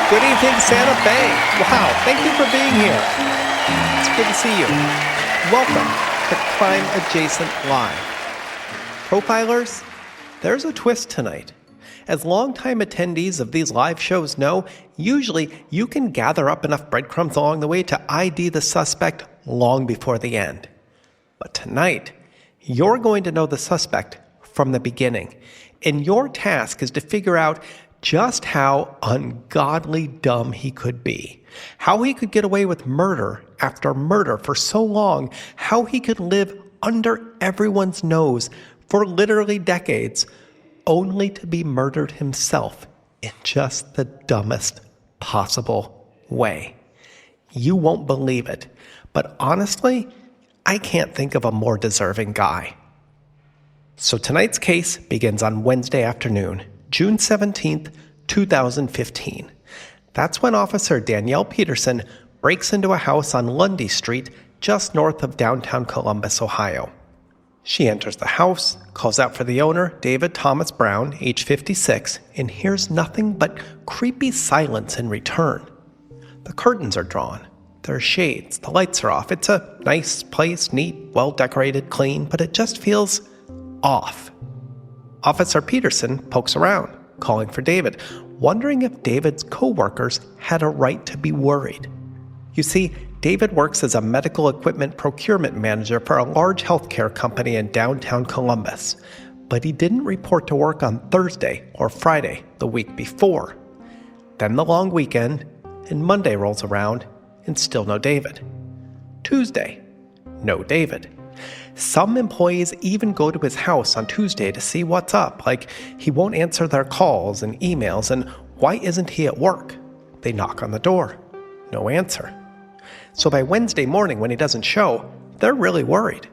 Good evening, Santa Fe. Wow, thank you for being here. It's good to see you. Welcome to Crime Adjacent Live. Profilers, there's a twist tonight. As longtime attendees of these live shows know, usually you can gather up enough breadcrumbs along the way to ID the suspect long before the end. But tonight, you're going to know the suspect from the beginning, and your task is to figure out just how ungodly dumb he could be, how he could get away with murder after murder for so long, how he could live under everyone's nose for literally decades, only to be murdered himself in just the dumbest possible way. You won't believe it, but honestly, I can't think of a more deserving guy. So tonight's case begins on Wednesday afternoon, June 17th, 2015. That's when Officer Danielle Peterson breaks into a house on Lundy Street just north of downtown Columbus, Ohio. She enters the house, calls out for the owner, David Thomas Brown, age 56, and hears nothing but creepy silence in return. The curtains are drawn. There are shades. The lights are off. It's a nice place, neat, well-decorated, clean, but it just feels off. Officer Peterson pokes around, calling for David, wondering if David's co-workers had a right to be worried. You see, David works as a medical equipment procurement manager for a large healthcare company in downtown Columbus, but he didn't report to work on Thursday or Friday the week before. Then the long weekend, and Monday rolls around, and still no David. Tuesday, no David. Some employees even go to his house on Tuesday to see what's up, like he won't answer their calls and emails, and why isn't he at work? They knock on the door. No answer. So by Wednesday morning when he doesn't show, they're really worried.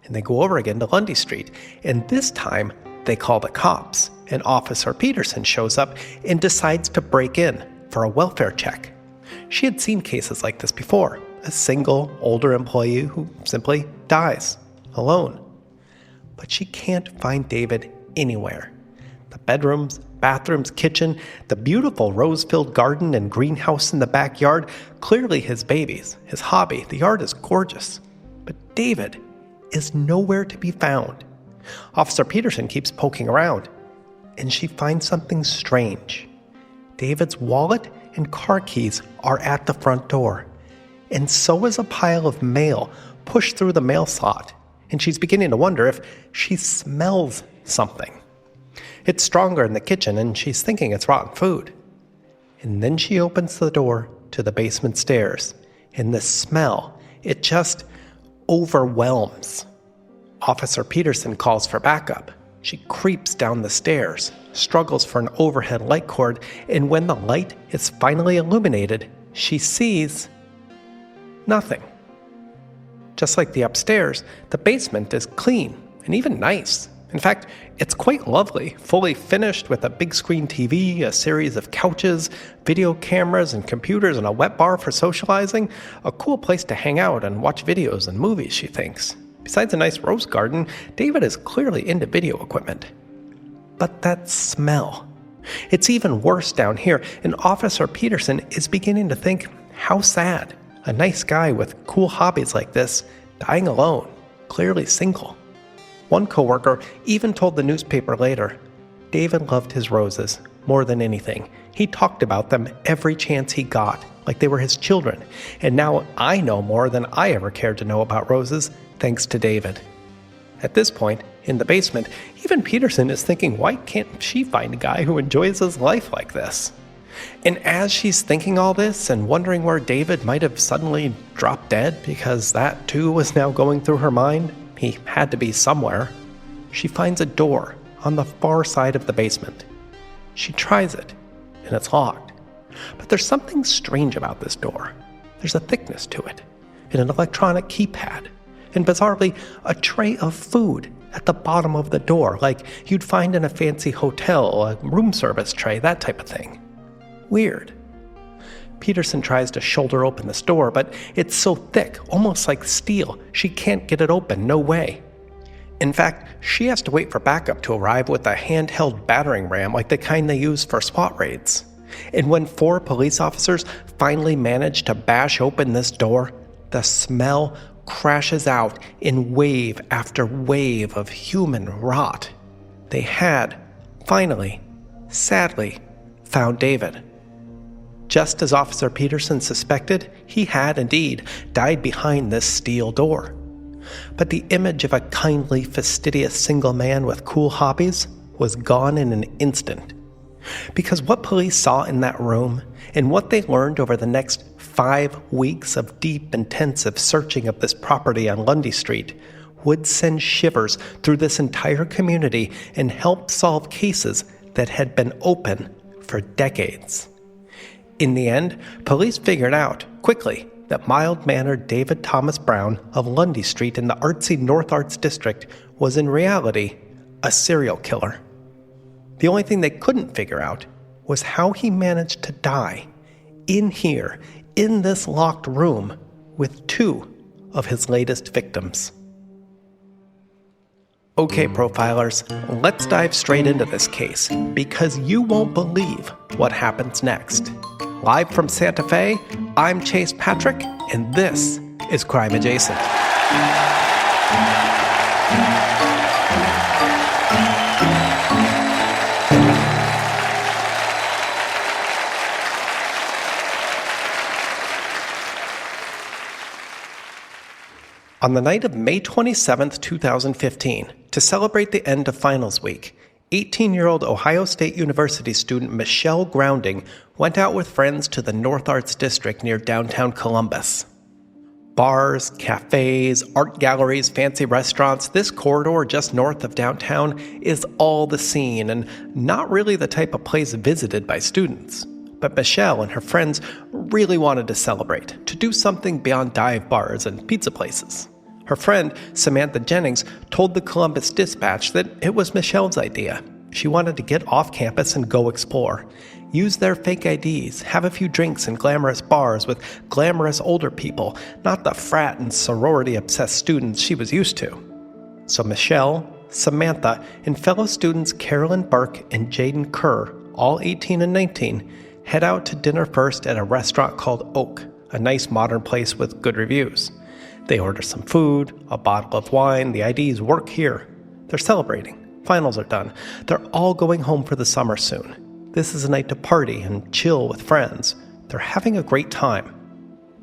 And they go over again to Lundy Street, and this time they call the cops, and Officer Peterson shows up and decides to break in for a welfare check. She had seen cases like this before, a single, older employee who simply dies alone. But she can't find David anywhere. The bedrooms, bathrooms, kitchen, the beautiful rose-filled garden and greenhouse in the backyard, clearly his baby's, his hobby. The yard is gorgeous. But David is nowhere to be found. Officer Peterson keeps poking around, and she finds something strange. David's wallet and car keys are at the front door, and so is a pile of mail pushed through the mail slot, and she's beginning to wonder if she smells something. It's stronger in the kitchen, and she's thinking it's rotten food. And then she opens the door to the basement stairs, and the smell, it just overwhelms. Officer Peterson calls for backup. She creeps down the stairs, struggles for an overhead light cord, and when the light is finally illuminated, she sees nothing. Just like the upstairs, the basement is clean and even nice. In fact, it's quite lovely, fully finished with a big screen TV, a series of couches, video cameras and computers, and a wet bar for socializing. A cool place to hang out and watch videos and movies, she thinks. Besides a nice rose garden, David is clearly into video equipment. But that smell. It's even worse down here, and Officer Peterson is beginning to think, how sad. A nice guy with cool hobbies like this, dying alone, clearly single. One coworker even told the newspaper later, David loved his roses more than anything. He talked about them every chance he got, like they were his children. And now I know more than I ever cared to know about roses, thanks to David. At this point, in the basement, even Peterson is thinking, why can't she find a guy who enjoys his life like this? And as she's thinking all this and wondering where David might have suddenly dropped dead, because that too was now going through her mind, he had to be somewhere, she finds a door on the far side of the basement. She tries it, and it's locked. But there's something strange about this door. There's a thickness to it, and an electronic keypad, and bizarrely, a tray of food at the bottom of the door, like you'd find in a fancy hotel, a room service tray, that type of thing. Weird. Peterson tries to shoulder open this door, but it's so thick, almost like steel, she can't get it open, no way. In fact, she has to wait for backup to arrive with a handheld battering ram like the kind they use for SWAT raids. And when 4 police officers finally manage to bash open this door, the smell crashes out in wave after wave of human rot. They had, finally, sadly, found David. Just as Officer Peterson suspected, he had indeed died behind this steel door. But the image of a kindly, fastidious single man with cool hobbies was gone in an instant. Because what police saw in that room, and what they learned over the next 5 weeks of deep, intensive searching of this property on Lundy Street, would send shivers through this entire community and help solve cases that had been open for decades. In the end, police figured out, quickly, that mild-mannered David Thomas Brown of Lundy Street in the artsy North Arts District was in reality a serial killer. The only thing they couldn't figure out was how he managed to die in here, in this locked room, with 2 of his latest victims. Okay, profilers, let's dive straight into this case, because you won't believe what happens next. Live from Santa Fe, I'm Chase Patrick, and this is Crime Adjacent. On the night of May 27, 2015, to celebrate the end of finals week, 18-year-old Ohio State University student Michelle Grounding went out with friends to the North Arts District near downtown Columbus. Bars, cafes, art galleries, fancy restaurants, this corridor just north of downtown is all the scene and not really the type of place visited by students. But Michelle and her friends really wanted to celebrate, to do something beyond dive bars and pizza places. Her friend, Samantha Jennings, told the Columbus Dispatch that it was Michelle's idea. She wanted to get off campus and go explore. Use their fake IDs, have a few drinks in glamorous bars with glamorous older people, not the frat and sorority-obsessed students she was used to. So Michelle, Samantha, and fellow students Carolyn Burke and Jaden Kerr, all 18 and 19, head out to dinner first at a restaurant called Oak, a nice modern place with good reviews. They order some food, a bottle of wine, the IDs work here. They're celebrating. Finals are done. They're all going home for the summer soon. This is a night to party and chill with friends. They're having a great time.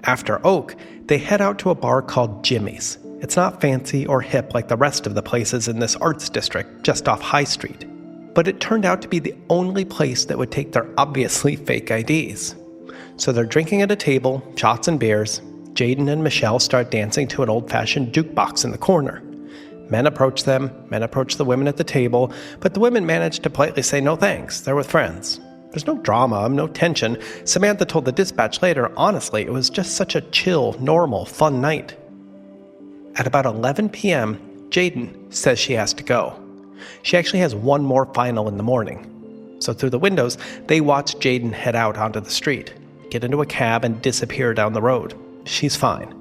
After Oak, they head out to a bar called Jimmy's. It's not fancy or hip like the rest of the places in this arts district just off High Street. But it turned out to be the only place that would take their obviously fake IDs. So they're drinking at a table, shots and beers. Jaden and Michelle start dancing to an old-fashioned jukebox in the corner. Men approach them, men approach the women at the table, but the women manage to politely say no thanks, they're with friends. There's no drama, no tension. Samantha told the dispatch later, honestly, it was just such a chill, normal, fun night. At about 11 p.m., Jaden says she has to go. She actually has one more final in the morning. So through the windows, they watch Jaden head out onto the street, get into a cab, and disappear down the road. She's fine.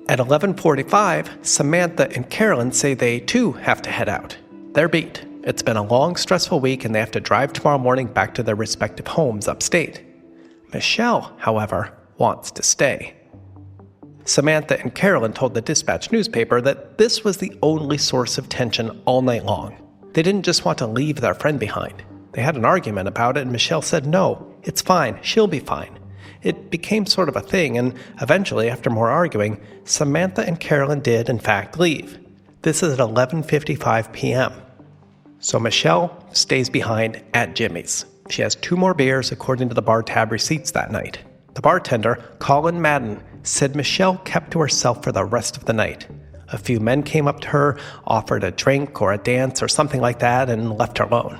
At 11:45, Samantha and Carolyn say they, too, have to head out. They're beat. It's been a long, stressful week, and they have to drive tomorrow morning back to their respective homes upstate. Michelle, however, wants to stay. Samantha and Carolyn told the Dispatch newspaper that this was the only source of tension all night long. They didn't just want to leave their friend behind. They had an argument about it, and Michelle said, no, it's fine, she'll be fine. It became sort of a thing, and eventually, after more arguing, Samantha and Carolyn did, in fact, leave. This is at 11:55 p.m. So Michelle stays behind at Jimmy's. She has 2 more beers according to the bar tab receipts that night. The bartender, Colin Madden, said Michelle kept to herself for the rest of the night. A few men came up to her, offered a drink or a dance or something like that, and left her alone.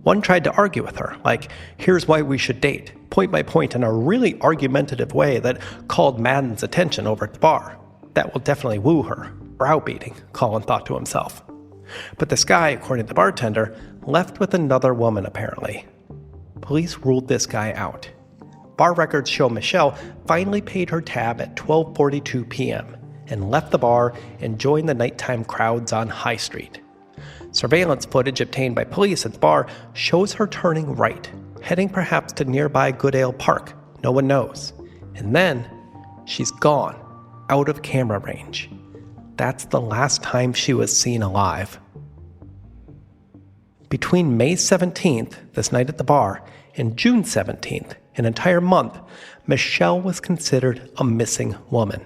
One tried to argue with her, like, here's why we should date, point by point in a really argumentative way that called Madden's attention over at the bar. That will definitely woo her. Browbeating, Colin thought to himself. But this guy, according to the bartender, left with another woman apparently. Police ruled this guy out. Bar records show Michelle finally paid her tab at 12:42 p.m. and left the bar and joined the nighttime crowds on High Street. Surveillance footage obtained by police at the bar shows her turning right, heading perhaps to nearby Goodale Park. No one knows. And then she's gone, out of camera range. That's the last time she was seen alive. Between May 17th, this night at the bar, and June 17th, an entire month, Michelle was considered a missing woman.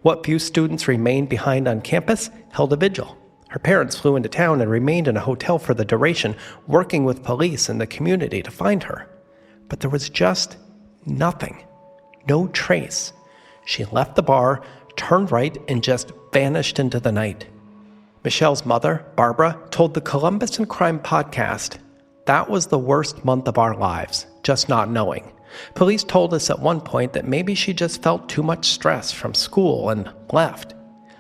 What few students remained behind on campus held a vigil. Her parents flew into town and remained in a hotel for the duration, working with police and the community to find her. But there was just nothing. No trace. She left the bar, turned right, and just vanished into the night. Michelle's mother, Barbara, told the Columbus and Crime podcast, "That was the worst month of our lives, just not knowing. Police told us at one point that maybe she just felt too much stress from school and left.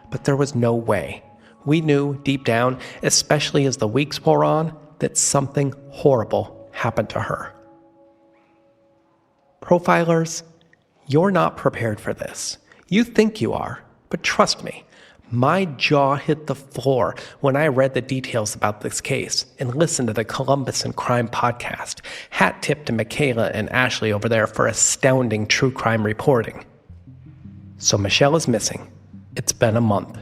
But there was no way. We knew deep down, especially as the weeks wore on, that something horrible happened to her." Profilers, you're not prepared for this. You think you are, but trust me, my jaw hit the floor when I read the details about this case and listened to the Columbus and Crime podcast. Hat tip to Michaela and Ashley over there for astounding true crime reporting. So Michelle is missing. It's been a month.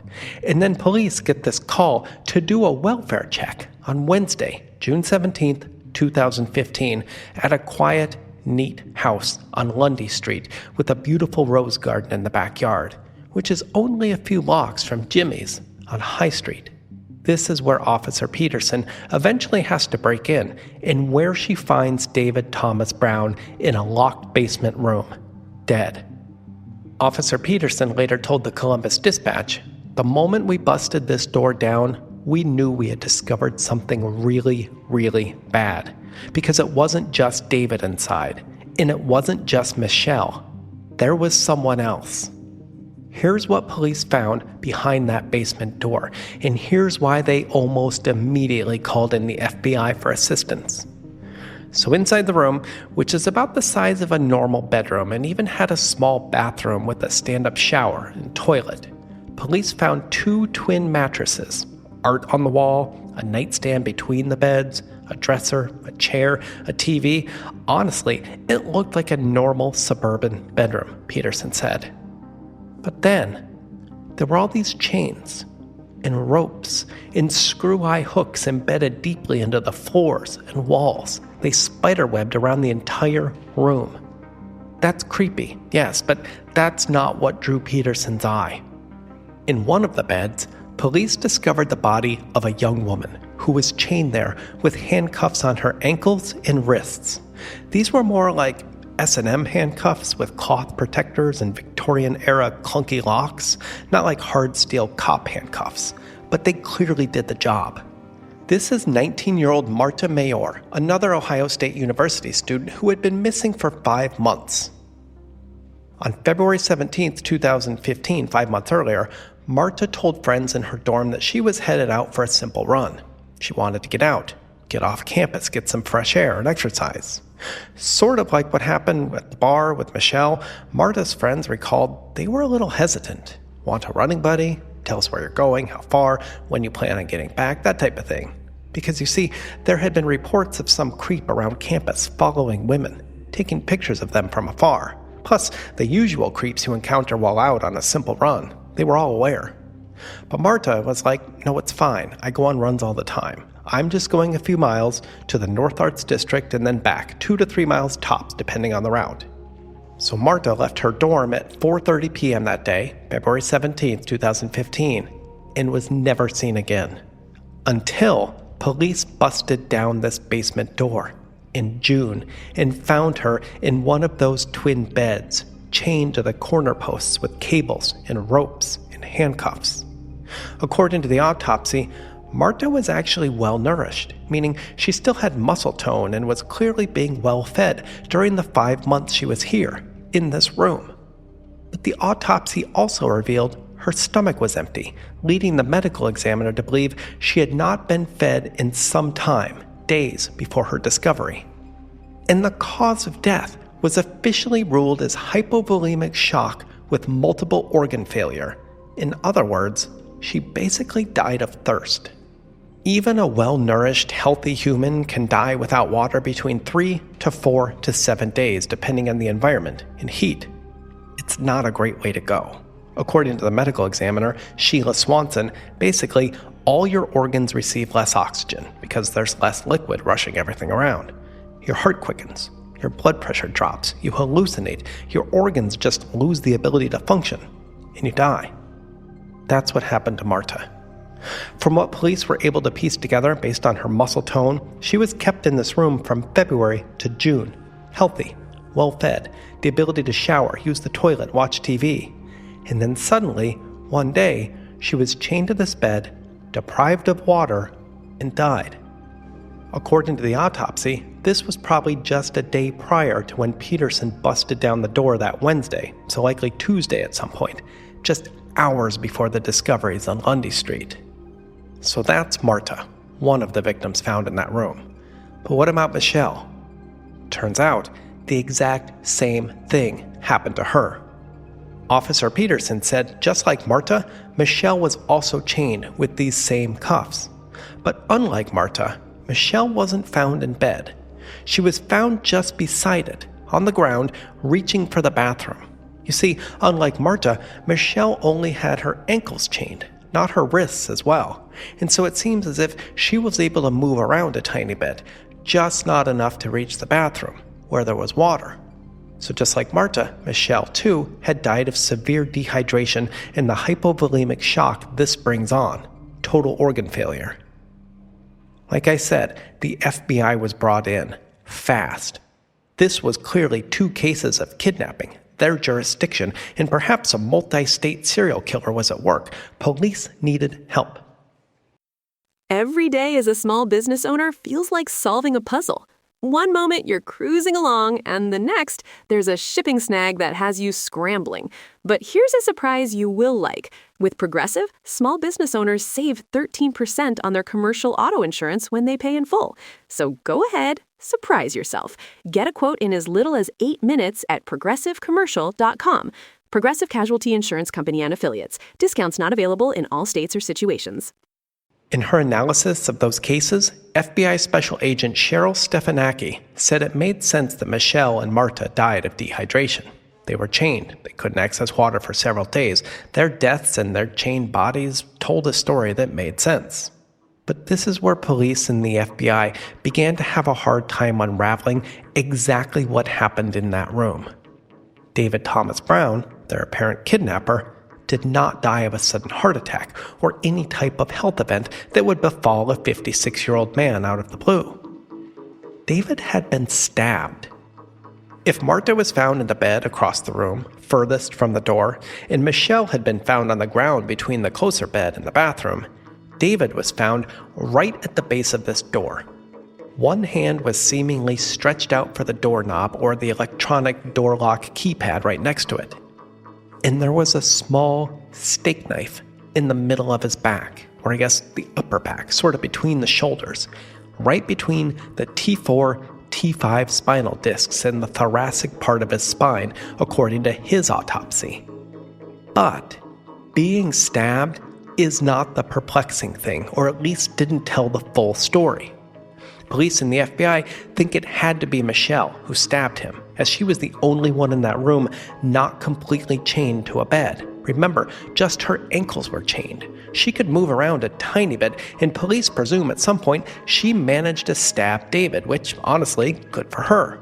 And then police get this call to do a welfare check on Wednesday, June 17th, 2015, at a quiet, neat house on Lundy Street with a beautiful rose garden in the backyard, which is only a few blocks from Jimmy's on High Street. This is where Officer Peterson eventually has to break in, and where she finds David Thomas Brown in a locked basement room, dead. Officer Peterson later told the Columbus Dispatch, "The moment we busted this door down, we knew we had discovered something really, really bad. Because it wasn't just David inside, and it wasn't just Michelle. There was someone else." Here's what police found behind that basement door, and here's why they almost immediately called in the FBI for assistance. So inside the room, which is about the size of a normal bedroom and even had a small bathroom with a stand-up shower and toilet, police found 2 twin mattresses, art on the wall, a nightstand between the beds, a dresser, a chair, a TV. Honestly, it looked like a normal suburban bedroom, Peterson said. But then, there were all these chains and ropes and screw-eye hooks embedded deeply into the floors and walls. They spiderwebbed around the entire room. That's creepy, yes, but that's not what drew Peterson's eye. In one of the beds, police discovered the body of a young woman who was chained there with handcuffs on her ankles and wrists. These were more like S&M handcuffs with cloth protectors and Victorian-era clunky locks, not like hard steel cop handcuffs, but they clearly did the job. This is 19-year-old Marta Mayor, another Ohio State University student who had been missing for 5 months. On February 17, 2015, 5 months earlier, Marta told friends in her dorm that she was headed out for a simple run. She wanted to get out, get off campus, get some fresh air and exercise. Sort of like what happened at the bar with Michelle, Marta's friends recalled they were a little hesitant. Want a running buddy? Tell us where you're going, how far, when you plan on getting back, that type of thing. Because you see, there had been reports of some creep around campus following women, taking pictures of them from afar. Plus, the usual creeps you encounter while out on a simple run. They were all aware. But Marta was like, "No, it's fine. I go on runs all the time. I'm just going a few miles to the North Arts District and then back, 2 to 3 miles tops, depending on the route." So Marta left her dorm at 4:30 p.m. that day, February 17, 2015, and was never seen again. Until police busted down this basement door in June and found her in one of those twin beds, chained to the corner posts with cables and ropes and handcuffs. According to the autopsy, Marta was actually well-nourished, meaning she still had muscle tone and was clearly being well-fed during the 5 months she was here, in this room. But the autopsy also revealed her stomach was empty, leading the medical examiner to believe she had not been fed in some time, days before her discovery. And the cause of death was officially ruled as hypovolemic shock with multiple organ failure. In other words, she basically died of thirst. Even a well-nourished, healthy human can die without water between 3 to 4 to 7 days, depending on the environment and heat. It's not a great way to go. According to the medical examiner, Sheila Swanson, basically all your organs receive less oxygen because there's less liquid rushing everything around. Your heart quickens, your blood pressure drops, you hallucinate, your organs just lose the ability to function, and you die. That's what happened to Marta. From what police were able to piece together based on her muscle tone, she was kept in this room from February to June, healthy, well-fed, the ability to shower, use the toilet, watch TV. And then suddenly, one day, she was chained to this bed, deprived of water, and died. According to the autopsy, this was probably just a day prior to when Peterson busted down the door that Wednesday, so likely Tuesday at some point, just hours before the discoveries on Lundy Street. So that's Marta, one of the victims found in that room. But what about Michelle? Turns out, the exact same thing happened to her. Officer Peterson said just like Marta, Michelle was also chained with these same cuffs. But unlike Marta, Michelle wasn't found in bed. She was found just beside it, on the ground, reaching for the bathroom. You see, unlike Marta, Michelle only had her ankles chained, not her wrists as well. And so it seems as if she was able to move around a tiny bit, just not enough to reach the bathroom, where there was water. So just like Marta, Michelle too had died of severe dehydration and the hypovolemic shock this brings on, total organ failure. Like I said, the FBI was brought in, fast. This was clearly 2 cases of kidnapping, their jurisdiction, and perhaps a multi-state serial killer was at work. Police needed help. Every day as a small business owner feels like solving a puzzle. One moment you're cruising along, and the next, there's a shipping snag that has you scrambling. But here's a surprise you will like. With Progressive, small business owners save 13% on their commercial auto insurance when they pay in full. So go ahead, surprise yourself. Get a quote in as little as 8 minutes at progressivecommercial.com. Progressive Casualty Insurance Company and Affiliates. Discounts not available in all states or situations. In her analysis of those cases, FBI Special Agent Cheryl Stefanaki said it made sense that Michelle and Marta died of dehydration. They were chained. They couldn't access water for several days. Their deaths and their chained bodies told a story that made sense. But this is where police and the FBI began to have a hard time unraveling exactly what happened in that room. David Thomas Brown, their apparent kidnapper, did not die of a sudden heart attack or any type of health event that would befall a 56-year-old man out of the blue. David had been stabbed. If Marta was found in the bed across the room, furthest from the door, and Michelle had been found on the ground between the closer bed and the bathroom, David was found right at the base of this door. One hand was seemingly stretched out for the doorknob or the electronic door lock keypad right next to it. And there was a small steak knife in the middle of his back, or I guess the upper back, sort of between the shoulders, right between the T4, T5 spinal discs and the thoracic part of his spine, according to his autopsy. But being stabbed is not the perplexing thing, or at least didn't tell the full story. Police and the FBI think it had to be Michelle who stabbed him, as she was the only one in that room not completely chained to a bed. Remember, just her ankles were chained. She could move around a tiny bit, and police presume at some point she managed to stab David, which, honestly, good for her.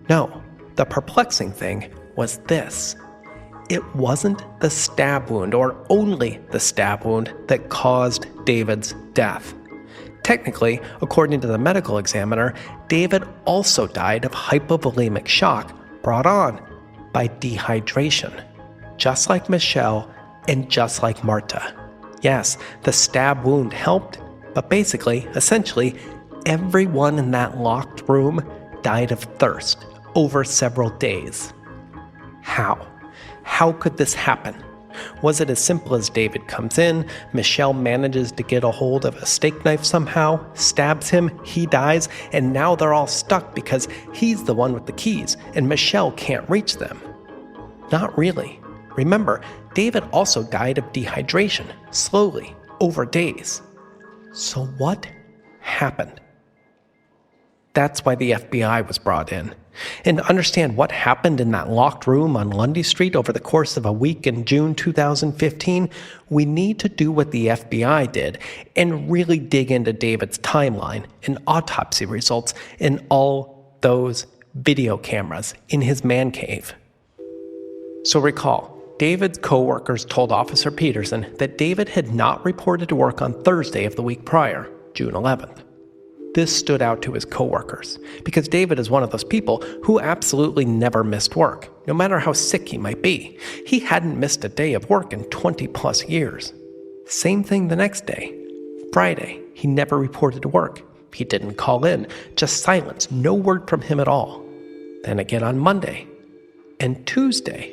No, the perplexing thing was this. It wasn't the stab wound, or only the stab wound, that caused David's death. Technically, according to the medical examiner, David also died of hypovolemic shock brought on by dehydration, just like Michelle and just like Marta. Yes, the stab wound helped, but basically, essentially, everyone in that locked room died of thirst over several days. How? How could this happen? Was it as simple as David comes in, Michelle manages to get a hold of a steak knife somehow, stabs him, he dies, and now they're all stuck because he's the one with the keys and Michelle can't reach them? Not really. Remember, David also died of dehydration, slowly, over days. So what happened? That's why the FBI was brought in. And to understand what happened in that locked room on Lundy Street over the course of a week in June 2015, we need to do what the FBI did and really dig into David's timeline and autopsy results and all those video cameras in his man cave. So recall, David's co-workers told Officer Peterson that David had not reported to work on Thursday of the week prior, June 11th. This stood out to his co-workers because David is one of those people who absolutely never missed work, no matter how sick he might be. He hadn't missed a day of work in 20 plus years. Same thing the next day. Friday, he never reported to work. He didn't call in, just silence, no word from him at all. Then again on Monday, and Tuesday,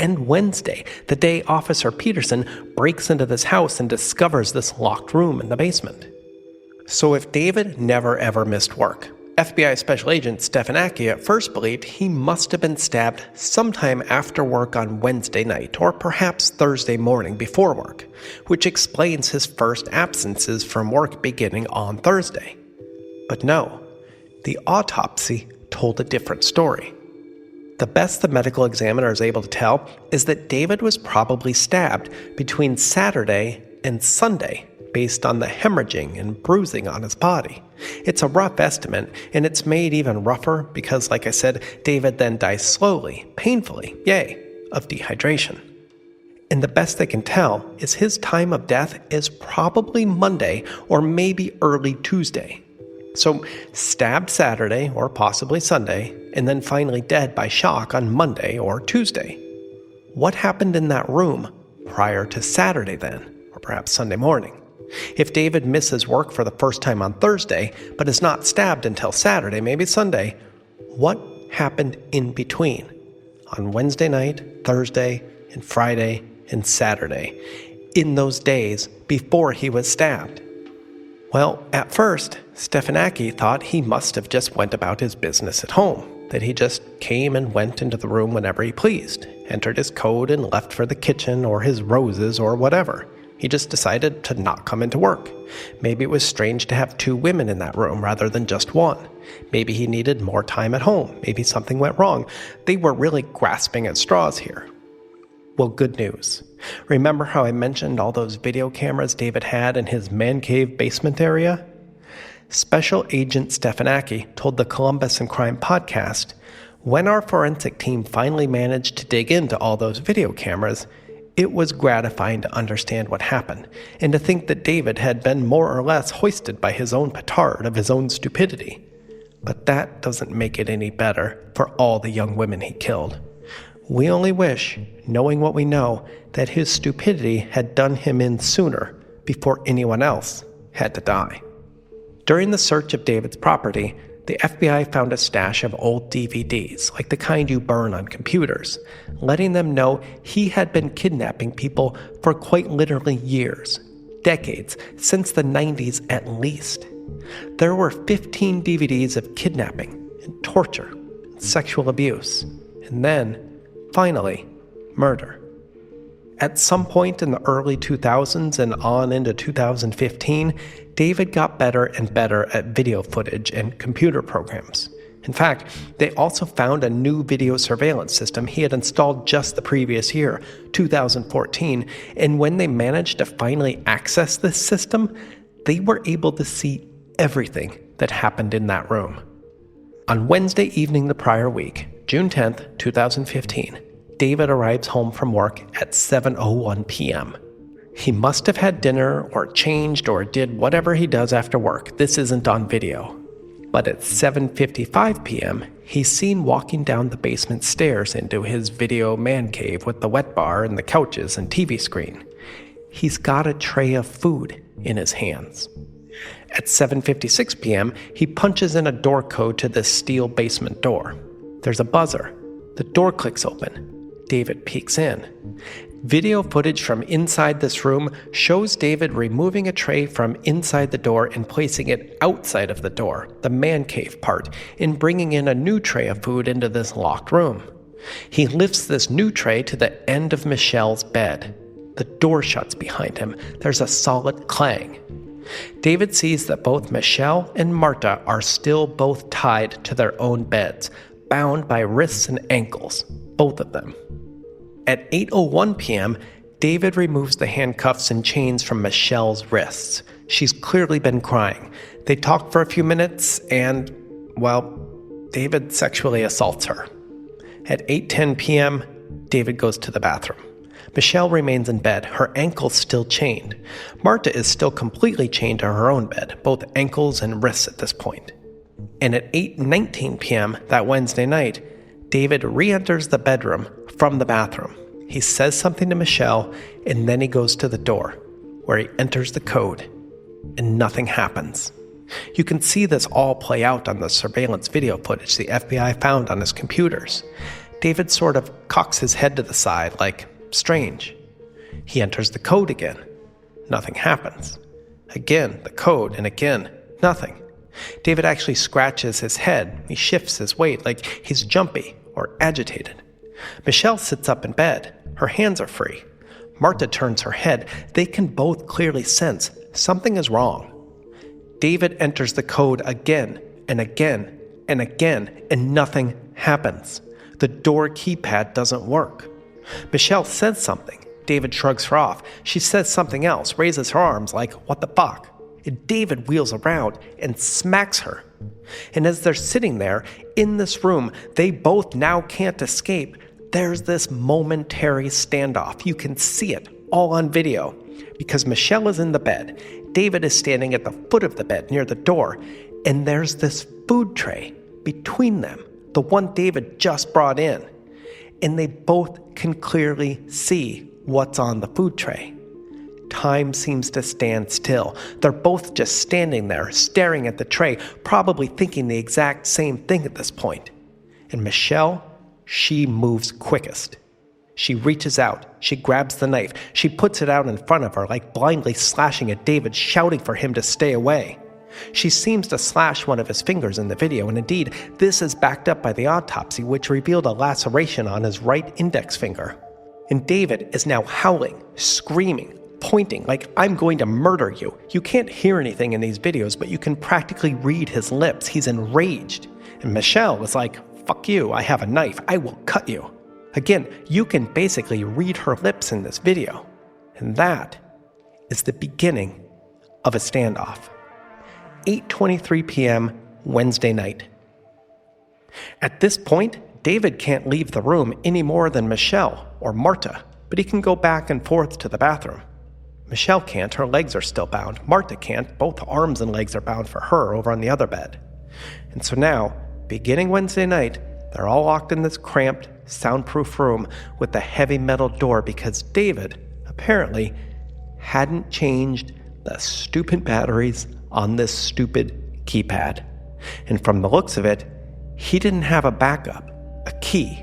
and Wednesday, the day Officer Peterson breaks into this house and discovers this locked room in the basement. So if David never ever missed work, FBI Special Agent Stefanaki at first believed he must have been stabbed sometime after work on Wednesday night or perhaps Thursday morning before work, which explains his first absences from work beginning on Thursday. But no, the autopsy told a different story. The best the medical examiner is able to tell is that David was probably stabbed between Saturday and Sunday based on the hemorrhaging and bruising on his body. It's a rough estimate, and it's made even rougher because, like I said, David then dies slowly, painfully, of dehydration. And the best they can tell is his time of death is probably Monday or maybe early Tuesday. So stabbed Saturday or possibly Sunday, and then finally dead by shock on Monday or Tuesday. What happened in that room prior to Saturday then, or perhaps Sunday morning? If David misses work for the first time on Thursday, but is not stabbed until Saturday, maybe Sunday, what happened in between? On Wednesday night, Thursday, and Friday, and Saturday, in those days before he was stabbed? Well, at first, Stefanaki thought he must have just went about his business at home, that he just came and went into the room whenever he pleased, entered his code and left for the kitchen or his roses or whatever. He just decided to not come into work. Maybe it was strange to have two women in that room rather than just one. Maybe he needed more time at home. Maybe something went wrong. They were really grasping at straws here. Well, good news. Remember how I mentioned all those video cameras David had in his man cave basement area? Special Agent Stefanaki told the Columbus and Crime podcast, when our forensic team finally managed to dig into all those video cameras, it was gratifying to understand what happened, and to think that David had been more or less hoisted by his own petard of his own stupidity. But that doesn't make it any better for all the young women he killed. We only wish, knowing what we know, that his stupidity had done him in sooner, before anyone else had to die. During the search of David's property, the FBI found a stash of old DVDs, like the kind you burn on computers, letting them know he had been kidnapping people for quite literally years, decades, since the 90s at least. There were 15 DVDs of kidnapping and torture and sexual abuse, and then, finally, murder. At some point in the early 2000s and on into 2015, David got better and better at video footage and computer programs. In fact, they also found a new video surveillance system he had installed just the previous year, 2014, and when they managed to finally access this system, they were able to see everything that happened in that room. On Wednesday evening the prior week, June 10th, 2015, David arrives home from work at 7:01 p.m. He must have had dinner or changed or did whatever he does after work. This isn't on video. But at 7:55 p.m., he's seen walking down the basement stairs into his video man cave with the wet bar and the couches and TV screen. He's got a tray of food in his hands. At 7:56 p.m., he punches in a door code to this steel basement door. There's a buzzer. The door clicks open. David peeks in. Video footage from inside this room shows David removing a tray from inside the door and placing it outside of the door, the man cave part, and bringing in a new tray of food into this locked room. He lifts this new tray to the end of Michelle's bed. The door shuts behind him. There's a solid clang. David sees that both Michelle and Marta are still both tied to their own beds, bound by wrists and ankles, both of them. At 8:01 p.m., David removes the handcuffs and chains from Michelle's wrists. She's clearly been crying. They talk for a few minutes and, well, David sexually assaults her. At 8:10 p.m., David goes to the bathroom. Michelle remains in bed, her ankles still chained. Marta is still completely chained to her own bed, both ankles and wrists at this point. And at 8:19 p.m. that Wednesday night, David re-enters the bedroom from the bathroom. He says something to Michelle, and then he goes to the door, where he enters the code, and nothing happens. You can see this all play out on the surveillance video footage the FBI found on his computers. David sort of cocks his head to the side, like, strange. He enters the code again. Nothing happens. Again, the code, and again, nothing. David actually scratches his head. He shifts his weight like he's jumpy or agitated. Michelle sits up in bed. Her hands are free. Marta turns her head. They can both clearly sense something is wrong. David enters the code again and again and again, and nothing happens. The door keypad doesn't work. Michelle says something. David shrugs her off. She says something else, raises her arms like, what the fuck? And David wheels around and smacks her. And as they're sitting there in this room, they both now can't escape. There's this momentary standoff. You can see it all on video because Michelle is in the bed. David is standing at the foot of the bed near the door, and there's this food tray between them, the one David just brought in. And they both can clearly see what's on the food tray. Time seems to stand still. They're both just standing there, staring at the tray, probably thinking the exact same thing at this point. And Michelle, she moves quickest. She reaches out. She grabs the knife. She puts it out in front of her, like blindly slashing at David, shouting for him to stay away. She seems to slash one of his fingers in the video, and indeed, this is backed up by the autopsy, which revealed a laceration on his right index finger. And David is now howling, screaming, pointing, like, I'm going to murder you. You can't hear anything in these videos, but you can practically read his lips. He's enraged. And Michelle is like, fuck you, I have a knife. I will cut you. Again, you can basically read her lips in this video. And that is the beginning of a standoff. 8:23 p.m. Wednesday night. At this point, David can't leave the room any more than Michelle or Marta, but he can go back and forth to the bathroom. Michelle can't, her legs are still bound. Marta can't, both arms and legs are bound for her over on the other bed. And so now, beginning Wednesday night, they're all locked in this cramped, soundproof room with the heavy metal door because David, apparently, hadn't changed the stupid batteries on this stupid keypad. And from the looks of it, he didn't have a backup, a key.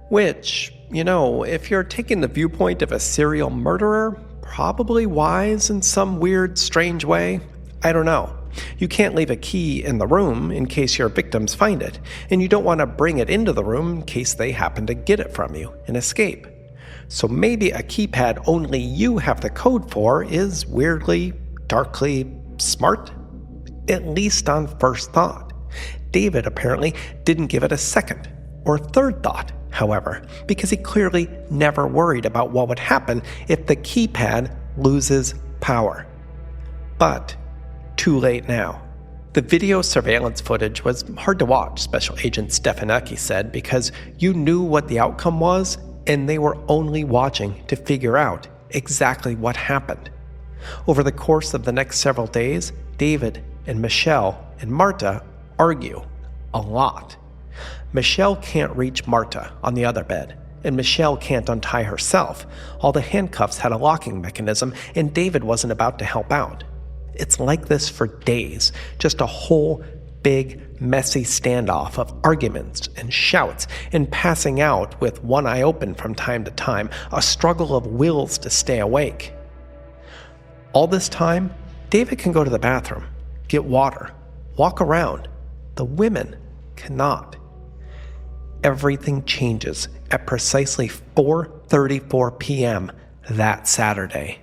Which, if you're taking the viewpoint of a serial murderer, probably wise in some weird, strange way. I don't know. You can't leave a key in the room in case your victims find it, and you don't want to bring it into the room in case they happen to get it from you and escape. So maybe a keypad only you have the code for is weirdly, darkly smart, at least on first thought. David apparently didn't give it a second or third thought, however, because he clearly never worried about what would happen if the keypad loses power. But too late now. The video surveillance footage was hard to watch, Special Agent Stefanecki said, because you knew what the outcome was, and they were only watching to figure out exactly what happened. Over the course of the next several days, David and Michelle and Marta argue a lot. Michelle can't reach Marta on the other bed, and Michelle can't untie herself. All the handcuffs had a locking mechanism, and David wasn't about to help out. It's like this for days, just a whole big, messy standoff of arguments and shouts and passing out with one eye open from time to time, a struggle of wills to stay awake. All this time, David can go to the bathroom, get water, walk around. The women cannot. Everything changes at precisely 4:34 p.m. that Saturday.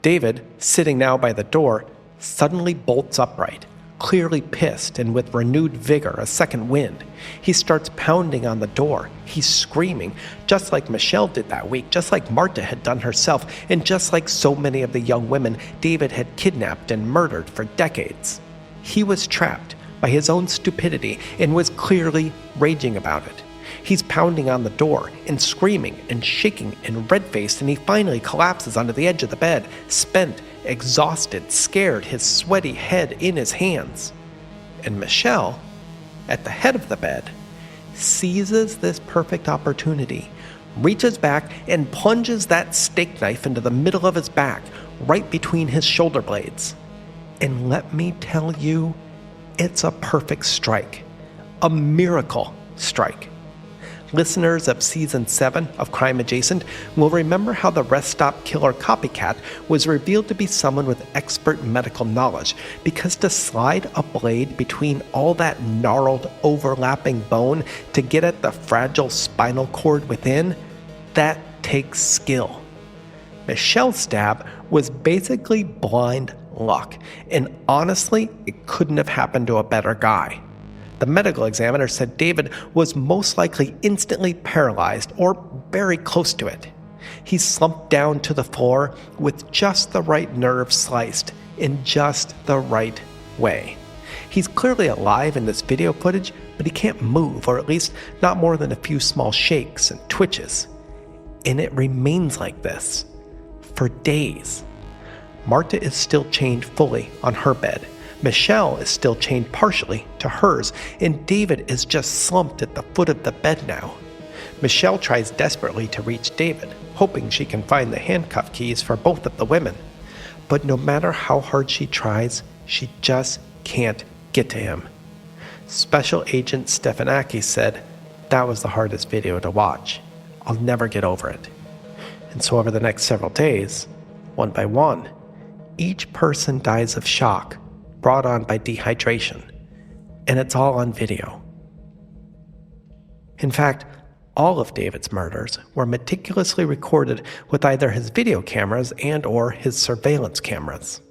David, sitting now by the door, suddenly bolts upright, clearly pissed and with renewed vigor, a second wind. He starts pounding on the door. He's screaming, just like Michelle did that week, just like Marta had done herself, and just like so many of the young women David had kidnapped and murdered for decades. He was trapped by his own stupidity and was clearly raging about it. He's pounding on the door and screaming and shaking and red-faced, and he finally collapses onto the edge of the bed, spent, exhausted, scared, his sweaty head in his hands. And Michelle, at the head of the bed, seizes this perfect opportunity, reaches back and plunges that steak knife into the middle of his back, right between his shoulder blades. And let me tell you, it's a perfect strike. A miracle strike. Listeners of Season 7 of Crime Adjacent will remember how the rest stop killer copycat was revealed to be someone with expert medical knowledge, because to slide a blade between all that gnarled, overlapping bone to get at the fragile spinal cord within, that takes skill. Michelle's stab was basically blind luck, and honestly, it couldn't have happened to a better guy. The medical examiner said David was most likely instantly paralyzed or very close to it. He slumped down to the floor with just the right nerve sliced in just the right way. He's clearly alive in this video footage, but he can't move, or at least not more than a few small shakes and twitches. And it remains like this for days. Marta is still chained fully on her bed. Michelle is still chained partially to hers, and David is just slumped at the foot of the bed now. Michelle tries desperately to reach David, hoping she can find the handcuff keys for both of the women. But no matter how hard she tries, she just can't get to him. Special Agent Stefanakis said, "That was the hardest video to watch. I'll never get over it." And so over the next several days, one by one, each person dies of shock brought on by dehydration, and it's all on video. In fact, all of David's murders were meticulously recorded with either his video cameras and or his surveillance cameras.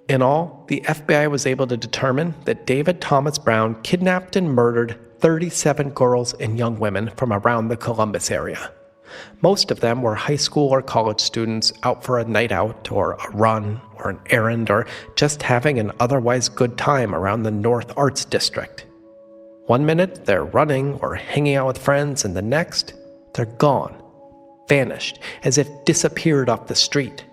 In all, the FBI was able to determine that David Thomas Brown kidnapped and murdered 37 girls and young women from around the Columbus area. Most of them were high school or college students out for a night out or a run or an errand or just having an otherwise good time around the North Arts District. One minute they're running or hanging out with friends, and the next they're gone, vanished, as if disappeared off the street.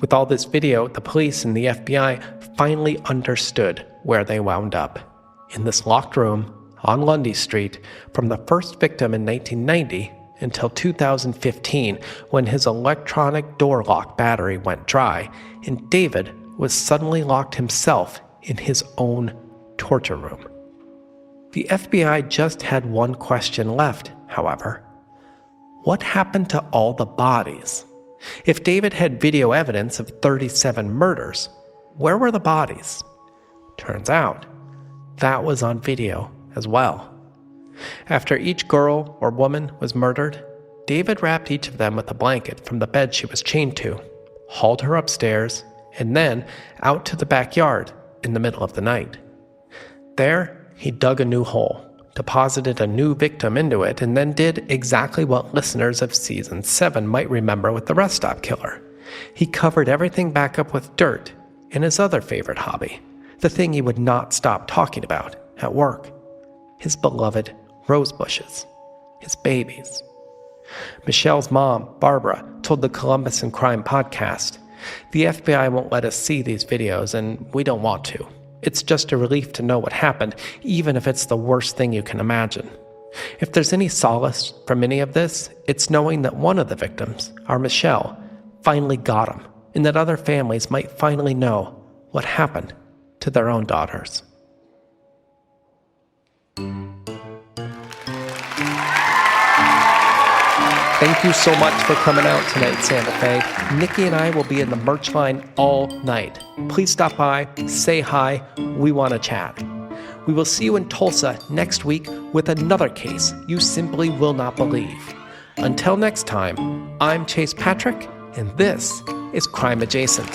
With all this video, the police and the FBI finally understood where they wound up. In this locked room on Lundy Street, from the first victim in 1990 until 2015, when his electronic door lock battery went dry, and David was suddenly locked himself in his own torture room. The FBI just had one question left, however. What happened to all the bodies? If David had video evidence of 37 murders, where were the bodies? Turns out, that was on video as well. After each girl or woman was murdered, David wrapped each of them with a blanket from the bed she was chained to, hauled her upstairs, and then out to the backyard in the middle of the night. There, he dug a new hole, deposited a new victim into it, and then did exactly what listeners of Season 7 might remember with the rest stop killer. He covered everything back up with dirt and his other favorite hobby, the thing he would not stop talking about at work, his beloved rose bushes, his babies. Michelle's mom, Barbara, told the Columbus and Crime podcast, "The FBI won't let us see these videos, and we don't want to. It's just a relief to know what happened, even if it's the worst thing you can imagine. If there's any solace from any of this, it's knowing that one of the victims, our Michelle, finally got him, and that other families might finally know what happened to their own daughters." Thank you so much for coming out tonight, Santa Fe. Nikki and I will be in the merch line all night. Please stop by, say hi. We want to chat. We will see you in Tulsa next week with another case you simply will not believe. Until next time, I'm Chase Patrick, and this is Crime Adjacent.